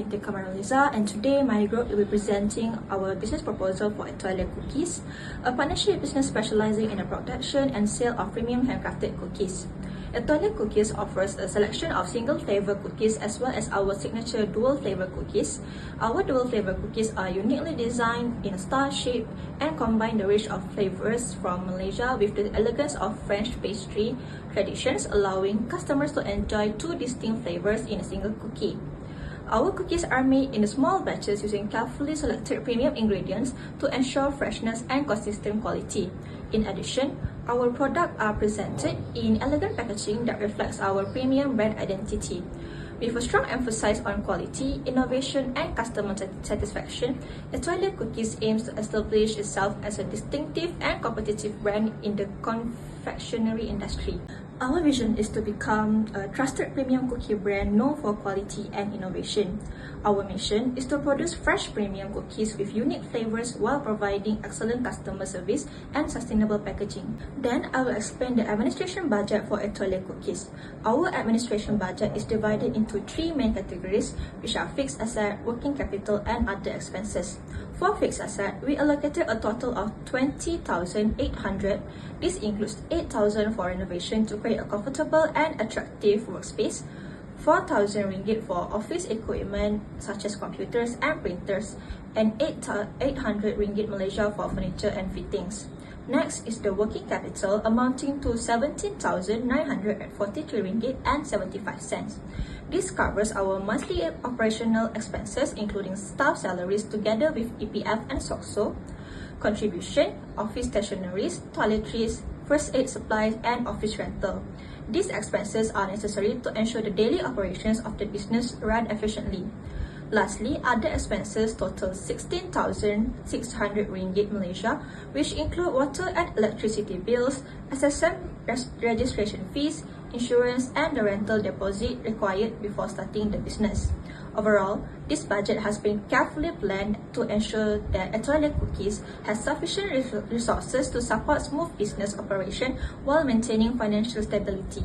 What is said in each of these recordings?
Binti Kamaraliza, and today my group will be presenting our business proposal for Toilet Cookies, a partnership business specializing in the production and sale of premium handcrafted cookies. Toilet Cookies offers a selection of single flavor cookies as well as our signature dual flavor cookies. Our dual flavor cookies are uniquely designed in a star shape and combine the range of flavors from Malaysia with the elegance of French pastry traditions, allowing customers to enjoy two distinct flavors in a single cookie. Our cookies are made in small batches using carefully selected premium ingredients to ensure freshness and consistent quality. In addition, our products are presented in elegant packaging that reflects our premium brand identity. With a strong emphasis on quality, innovation, and customer satisfaction, Toilet Cookies aims to establish itself as a distinctive and competitive brand in the confectionery industry. Our vision is to become a trusted premium cookie brand known for quality and innovation. Our mission is to produce fresh premium cookies with unique flavors while providing excellent customer service and sustainable packaging. Then I will explain the administration budget for Toilet Cookies. Our administration budget is divided into three main categories, which are fixed asset, working capital, and other expenses. For fixed asset, we allocated a total of 20,800. This includes 8,000 for renovation to create a comfortable and attractive workspace, 4,000 ringgit for office equipment such as computers and printers, and 800 ringgit Malaysia for furniture and fittings. Next is the working capital amounting to 17,943 ringgit and 75 cents. This covers our monthly operational expenses including staff salaries together with EPF and SOCSO, contribution, office stationeries, toiletries, first aid supplies, and office rental. These expenses are necessary to ensure the daily operations of the business run efficiently. Lastly, other expenses total 16,600 ringgit Malaysia, which include water and electricity bills, SSM registration fees, insurance, and the rental deposit required before starting the business. Overall, this budget has been carefully planned to ensure that Toilet Cookies has sufficient resources to support smooth business operation while maintaining financial stability.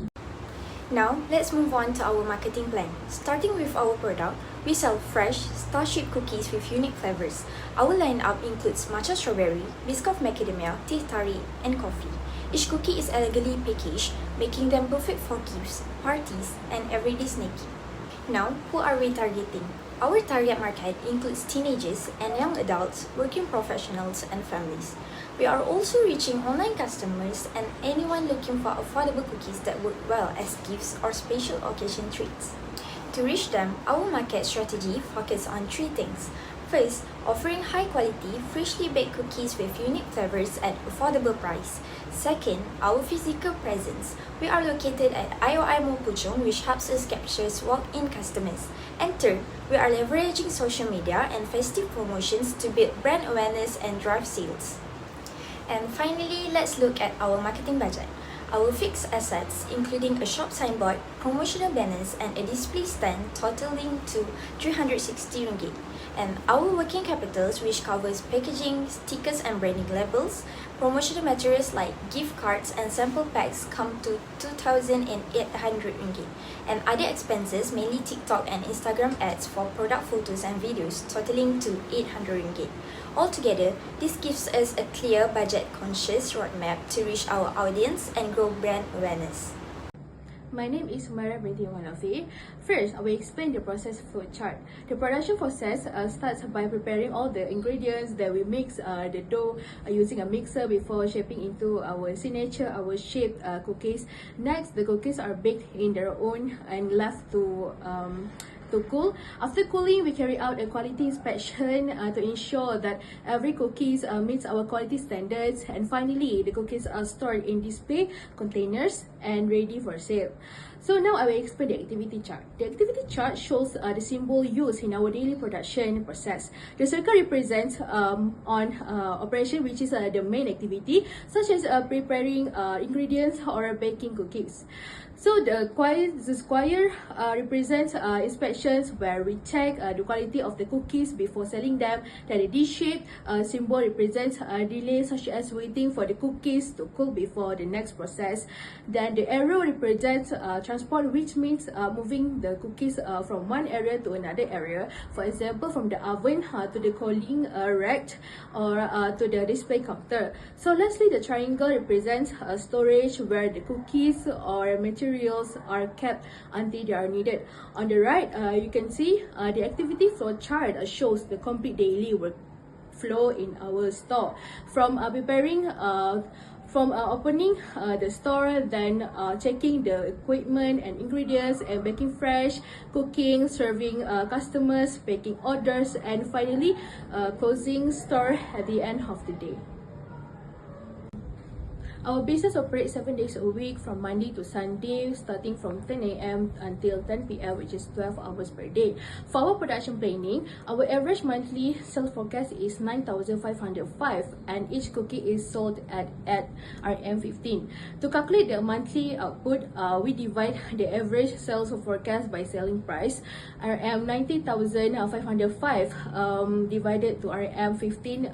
Now, let's move on to our marketing plan. Starting with our product, we sell fresh, star-shaped cookies with unique flavors. Our lineup includes matcha strawberry, biscoff macadamia, teh tarik, and coffee. Each cookie is elegantly packaged, making them perfect for gifts, parties, and everyday snacking. Now, who are we targeting? Our target market includes teenagers and young adults, working professionals, and families. We are also reaching online customers and anyone looking for affordable cookies that work well as gifts or special occasion treats. To reach them, our market strategy focuses on three things. First, offering high-quality, freshly baked cookies with unique flavors at affordable price. Second, our physical presence. We are located at IOI Mall Puchong, which helps us capture walk-in customers. And third, we are leveraging social media and festive promotions to build brand awareness and drive sales. And finally, let's look at our marketing budget. Our fixed assets, including a shop signboard, promotional banners, and a display stand totaling to 360 ringgit. And our working capitals, which covers packaging, stickers and branding labels, promotional materials like gift cards and sample packs come to 2,800 ringgit. And other expenses, mainly TikTok and Instagram ads for product photos and videos, totaling to 800 ringgit. Altogether, this gives us a clear budget-conscious roadmap to reach our audience and grow brand awareness. My name is Humaira Binti Kamaraliza. First, I will explain the process flow chart. The production process starts by preparing all the ingredients that we mix the dough using a mixer before shaping into our signature, our shaped cookies. Next, the cookies are baked in their own and left to cool. After cooling, we carry out a quality inspection to ensure that every cookies meets our quality standards. And finally, the cookies are stored in display containers and ready for sale. So now I will explain the activity chart. The activity chart shows the symbol used in our daily production process. The circle represents on operation, which is the main activity, such as preparing ingredients or baking cookies. So the square represents inspections where we check the quality of the cookies before selling them. Then the D-shaped symbol represents delay, such as waiting for the cookies to cool before the next process. Then the arrow represents transport, which means moving the cookies from one area to another area. For example, from the oven to the cooling rack or to the display counter. So lastly, the triangle represents storage where the cookies or materials are kept until they are needed. On the right, you can see the activity flow chart shows the complete daily work flow in our store, from preparing from opening the store, then checking the equipment and ingredients, and baking fresh, cooking, serving customers, packing orders, and finally closing store at the end of the day. Our business operates 7 days a week from Monday to Sunday, starting from 10 a.m. until 10 p.m., which is 12 hours per day. For our production planning, our average monthly sales forecast is 9,505, and each cookie is sold at RM15. To calculate the monthly output, we divide the average sales forecast by selling price. RM90,505 divided to RM15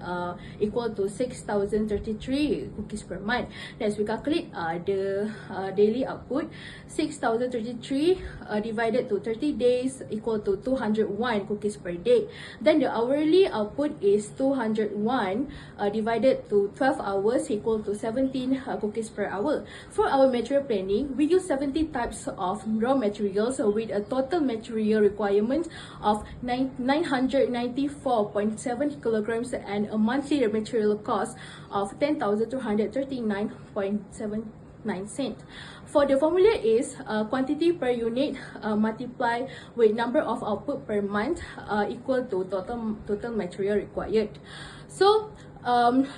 equal to 6,033 cookies per month. Next, we calculate the daily output. 6,033 divided to 30 days equal to 201 cookies per day. Then the hourly output is 201 divided to 12 hours equal to 17 cookies per hour. For our material planning, we use 70 types of raw materials with a total material requirement of 994.7 kilograms and a monthly material cost of 10,239.79 cents. For the formula is quantity per unit multiplied with number of output per month equal to total material required. So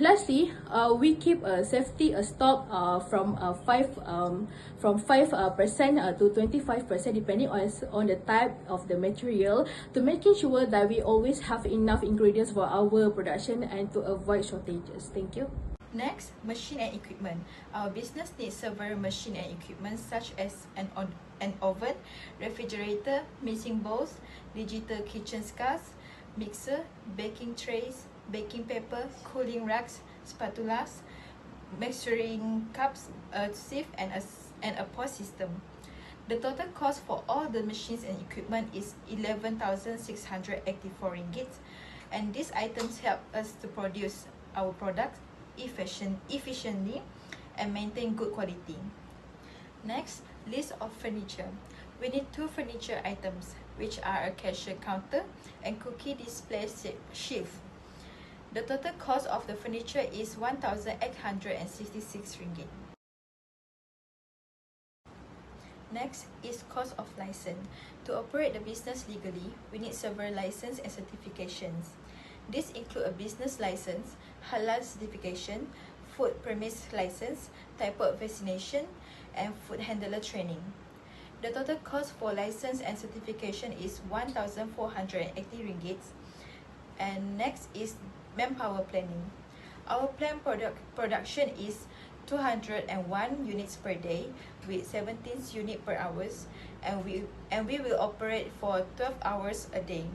lastly, we keep a safety stock from 5% to 25% depending on the type of the material, to making sure that we always have enough ingredients for our production and to avoid shortages. Thank you. Next, machine and equipment. Our business needs several machine and equipment such as an oven, refrigerator, mixing bowls, digital kitchen scales, mixer, baking trays, baking paper, cooling racks, spatulas, measuring cups, a sieve, and a pause system. The total cost for all the machines and equipment is 11,684 ringgit, and these items help us to produce our products efficiently and maintain good quality. Next, list of furniture. We need 2 furniture items, which are a cashier counter and cookie display shelf. The total cost of the furniture is 1,866 ringgit. Next is cost of license. To operate the business legally, we need several licenses and certifications. These include a business license, halal certification, food premise license, typhoid vaccination, and food handler training. The total cost for license and certification is 1,480 ringgit. And next is manpower planning. Our planned production is 201 units per day with 17 units per hour, and we will operate for 12 hours a day.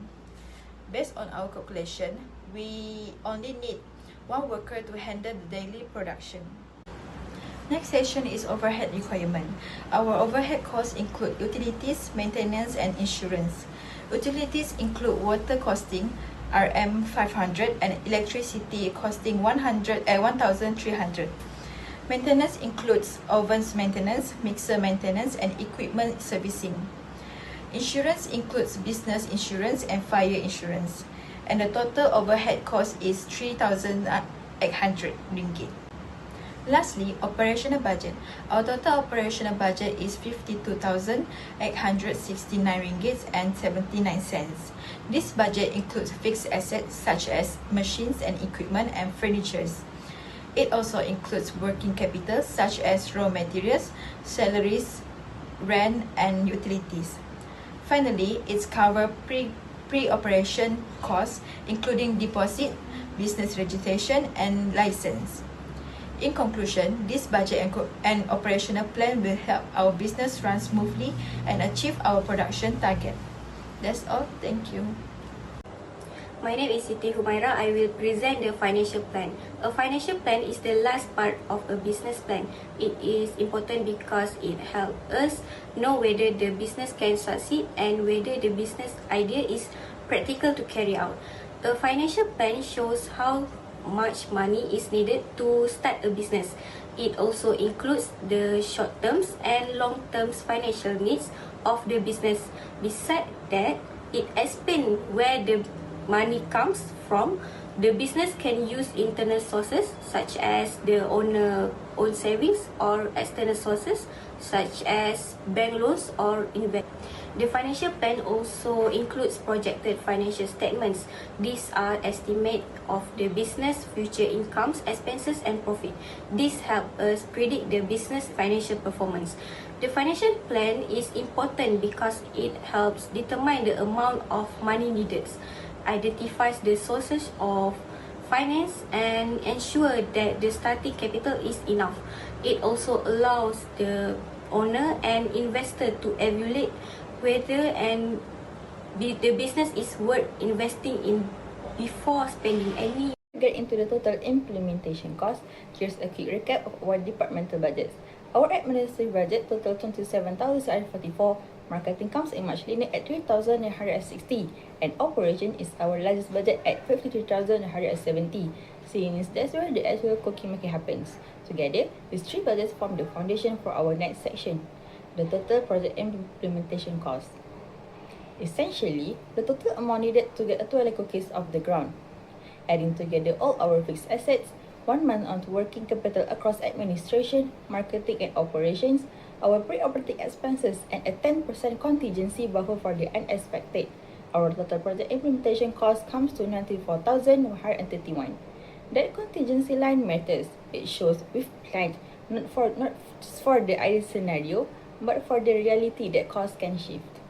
Based on our calculation, we only need 1 worker to handle the daily production. Next section is overhead requirement. Our overhead costs include utilities, maintenance, and insurance. Utilities include water costing RM500 and electricity costing 1,300. Maintenance includes ovens maintenance, mixer maintenance, and equipment servicing. Insurance includes business insurance and fire insurance, and the total overhead cost is 3,800 ringgit. Lastly, operational budget. Our total operational budget is 52,869 ringgit and 79 cents. This budget includes fixed assets such as machines and equipment and furnitures. It also includes working capital such as raw materials, salaries, rent, and utilities. Finally, it's covers pre-operation costs, including deposit, business registration, and license. In conclusion, this budget and operational plan will help our business run smoothly and achieve our production target. That's all. Thank you. My name is Siti Humaira. I will present the financial plan. A financial plan is the last part of a business plan. It is important because it helps us know whether the business can succeed and whether the business idea is practical to carry out. A financial plan shows how much money is needed to start a business. It also includes the short-term and long-term financial needs of the business. Besides that, it explains where the money comes from. The business can use internal sources such as the owner own savings or external sources such as bank loans or invest. The financial plan also includes projected financial statements. These are estimates of the business future incomes, expenses and profit. This helps us predict the business financial performance. The financial plan is important because it helps determine the amount of money needed, identifies the sources of finance and ensure that the starting capital is enough. It also allows the owner and investor to evaluate whether the business is worth investing in before spending any. Get into the total implementation cost, here's a quick recap of our departmental budgets. Our administrative budget total 27,644. Marketing comes in much linear at 3,960, and operation is our largest budget at 53,970. Since that's where the actual cookie making happens. Together, these three budgets form the foundation for our next section, the total project implementation cost. Essentially, the total amount needed to get a toilet cookies off the ground. Adding together all our fixed assets, 1 month onto working capital across administration, marketing and operations, our pre-operating expenses and a 10% contingency buffer for the unexpected. Our total project implementation cost comes to 94,131. That contingency line matters. It shows we've planned not just for the ideal scenario, but for the reality that costs can shift.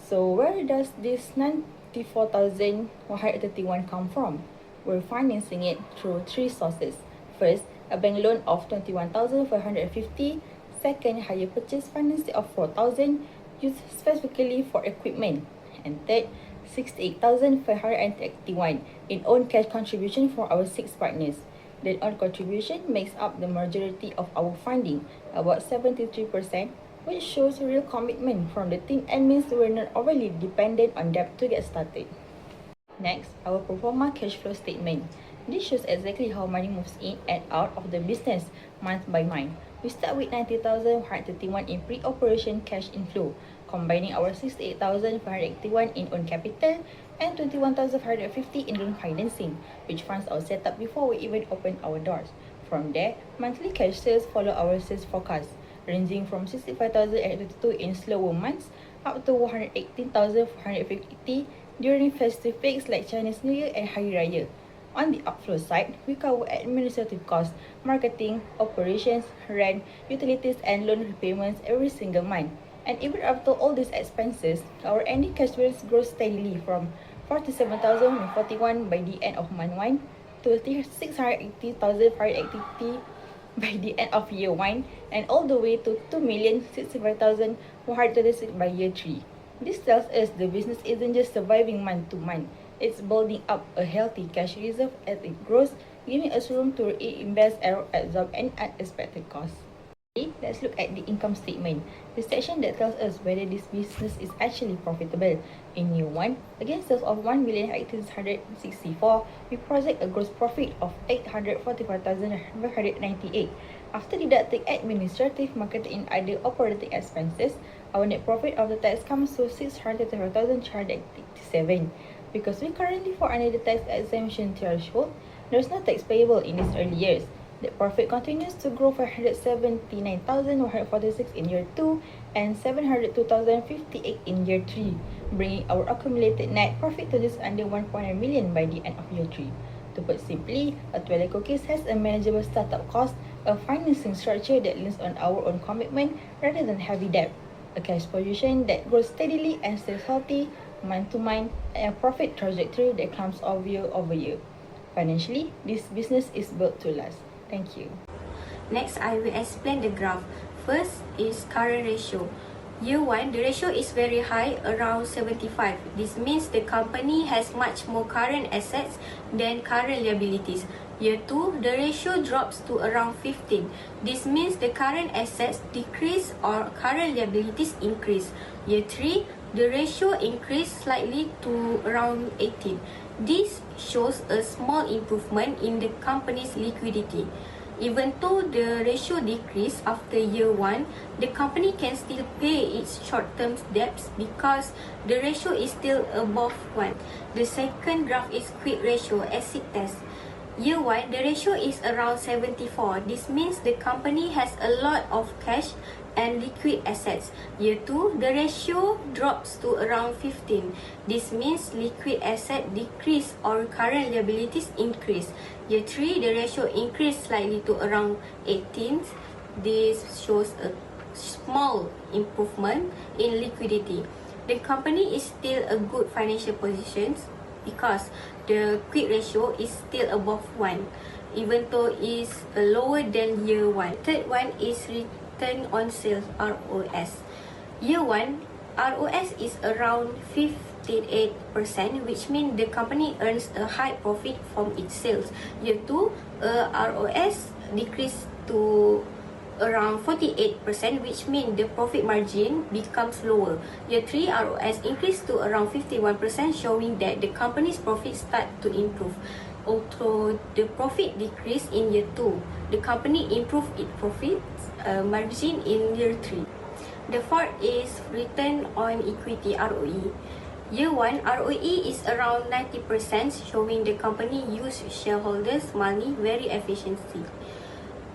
So where does this 94,131 come from? We're financing it through three sources. First, a bank loan of 21,550. Second, hire purchase financing of 4,000 used specifically for equipment. And third, 68,581 in own cash contribution for our 6 partners. The own contribution makes up the majority of our funding, about 73%, which shows real commitment from the team and means we're not overly dependent on debt to get started. Next, our pro forma cash flow statement. This shows exactly how money moves in and out of the business month by month. We start with 90,131 in pre-operation cash inflow, combining our 68,581 in own capital and 21,550 in loan financing, which funds our setup before we even open our doors. From there, monthly cash sales follow our sales forecast, ranging from 65,822 in slower months up to 118,450 during festive peaks like Chinese New Year and Hari Raya. On the outflow side, we cover administrative costs, marketing, operations, rent, utilities, and loan repayments every single month. And even after all these expenses, our ending cash balance grows steadily from 47,041 by the end of month 1 to 680,580 by the end of year 1 and all the way to 2,065,136 by year 3. This tells us the business isn't just surviving month to month, it's building up a healthy cash reserve as it grows, giving us room to reinvest and absorb any unexpected costs. Let's look at the income statement, the section that tells us whether this business is actually profitable. In year 1, against sales of 1,864, we project a gross profit of 845,598. After deducting administrative, marketing and other operating expenses, our net profit after tax comes to 635,387. Because we currently fall under the tax exemption threshold, there is no tax payable in these early years. The profit continues to grow 579,146 in year 2 and 702,058 in year 3, bringing our accumulated net profit to just under 1.9 million by the end of year 3. To put simply, a toilet cookies has a manageable startup cost, a financing structure that leans on our own commitment rather than heavy debt, a cash position that grows steadily and stays healthy month to month, and a profit trajectory that climbs year over year. Financially, this business is built to last. Thank you. Next, I will explain the graph. First is current ratio. Year 1, the ratio is very high, around 75. This means the company has much more current assets than current liabilities. Year 2, the ratio drops to around 15. This means the current assets decrease or current liabilities increase. Year 3, the ratio increased slightly to around 18. This shows a small improvement in the company's liquidity. Even though the ratio decreased after year 1, the company can still pay its short-term debts because the ratio is still above 1. The second graph is quick ratio acid test. Year 1, the ratio is around 74. This means the company has a lot of cash and liquid assets. Year 2, the ratio drops to around 15. This means liquid asset decrease or current liabilities increase. Year 3, the ratio increased slightly to around 18. This shows a small improvement in liquidity. The company is still a good financial position because the quick ratio is still above 1, even though it's lower than year 1. Third one is return on sales, ROS. Year 1, ROS is around 58%, which means the company earns a high profit from its sales. Year 2, ROS decreased to around 48%, which means the profit margin becomes lower. Year 3, ROS increased to around 51%, showing that the company's profits start to improve. Although the profit decreased in year 2, the company improved its profit margin in year 3. The fourth is return on equity, ROE. Year 1, ROE is around 90%, showing the company used shareholders' money very efficiently.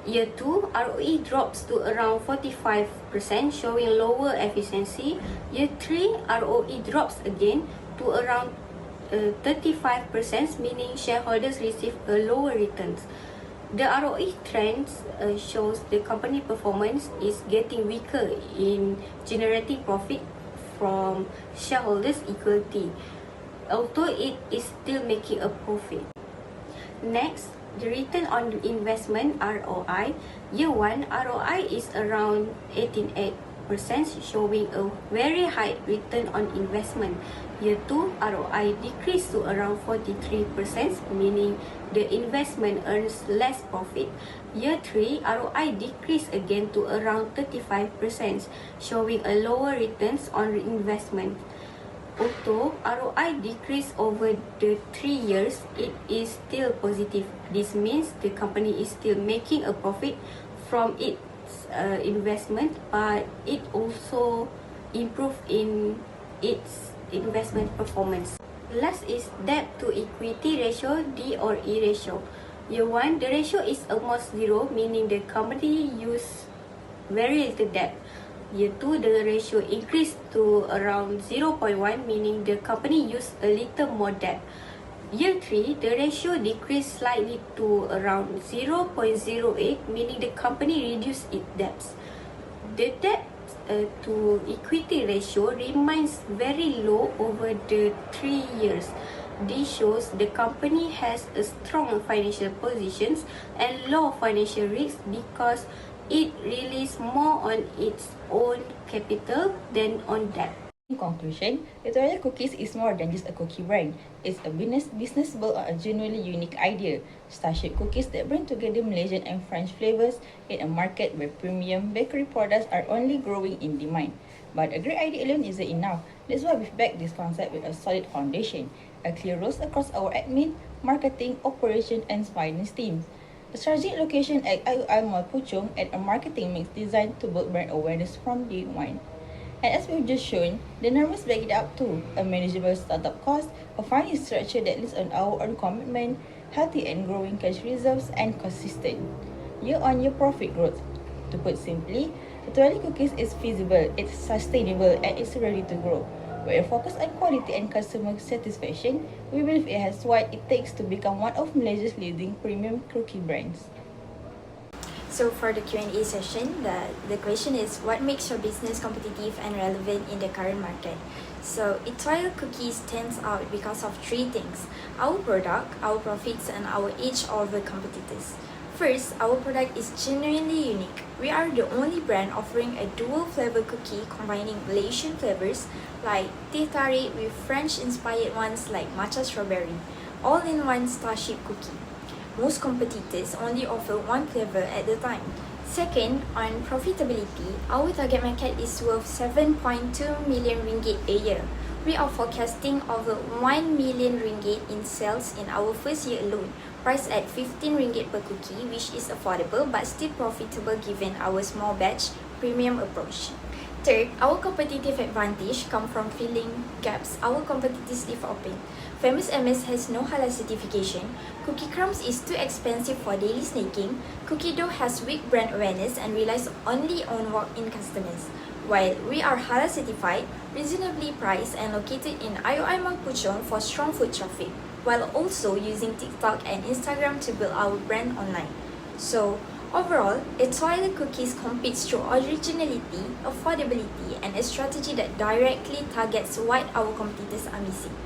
Year 2, ROE drops to around 45%, showing lower efficiency. Year 3, ROE drops again to around 35%, meaning shareholders receive a lower returns. The ROE trends shows the company performance is getting weaker in generating profit from shareholders' equity, although it is still making a profit. Next, the return on investment, ROI. Year 1, ROI is around 18%, showing a very high return on investment. Year 2, ROI decreased to around 43%, meaning the investment earns less profit. Year 3, ROI decreased again to around 35%, showing a lower returns on investment. Although ROI decreased over the 3 years, it is still positive. This means the company is still making a profit from its investment, but it also improved in its investment performance. Last is debt to equity ratio, D or E ratio. Year 1, the ratio is almost 0, meaning the company use very little debt. Year 2, the ratio increased to around 0.1, meaning the company used a little more debt. Year 3, the ratio decreased slightly to around 0.08, meaning the company reduced its debts. The debt to equity ratio remains very low over the 3 years. This shows the company has a strong financial positions and low financial risk because it relies more on its own capital than on debt. In conclusion, Etoile Cookies is more than just a cookie brand. It's a business built on a genuinely unique idea. Star-shaped cookies that bring together Malaysian and French flavors in a market where premium bakery products are only growing in demand. But a great idea alone isn't enough. That's why we've backed this concept with a solid foundation, a clear rules across our admin, marketing, operation, and finance teams. A strategic location at IUI Mall Puchong and a marketing mix designed to build brand awareness from day one. And as we've just shown, the numbers back it up too. A manageable startup cost, a finance structure that leads on our own commitment, healthy and growing cash reserves, and consistent year-on-year profit growth. To put simply, Etoile Cookies is feasible, it's sustainable, and it's ready to grow. With a focus on quality and customer satisfaction, we believe it has what it takes to become one of Malaysia's leading premium cookie brands. So for the Q&A session, the question is, what makes your business competitive and relevant in the current market? So Etoile Cookies stands out because of 3 things: our product, our profits, and our edge over competitors. First, our product is genuinely unique. We are the only brand offering a dual flavor cookie combining Malaysian flavors like teh tarik with French-inspired ones like matcha strawberry, all in one Starship cookie. Most competitors only offer one flavor at a time. Second, on profitability, our target market is worth 7.2 million ringgit a year. We are forecasting over 1 million ringgit in sales in our first year alone, priced at 15 ringgit per cookie, which is affordable but still profitable given our small batch premium approach. Third, our competitive advantage comes from filling gaps our competitors leave open. Famous MS has no halal certification, cookie crumbs is too expensive for daily snaking, cookie dough has weak brand awareness and relies only on walk-in customers. While we are halal certified, reasonably priced and located in IOI Mall Puchong for strong foot traffic, while also using TikTok and Instagram to build our brand online. So, overall, Etoile Cookies competes through originality, affordability, and a strategy that directly targets what our competitors are missing.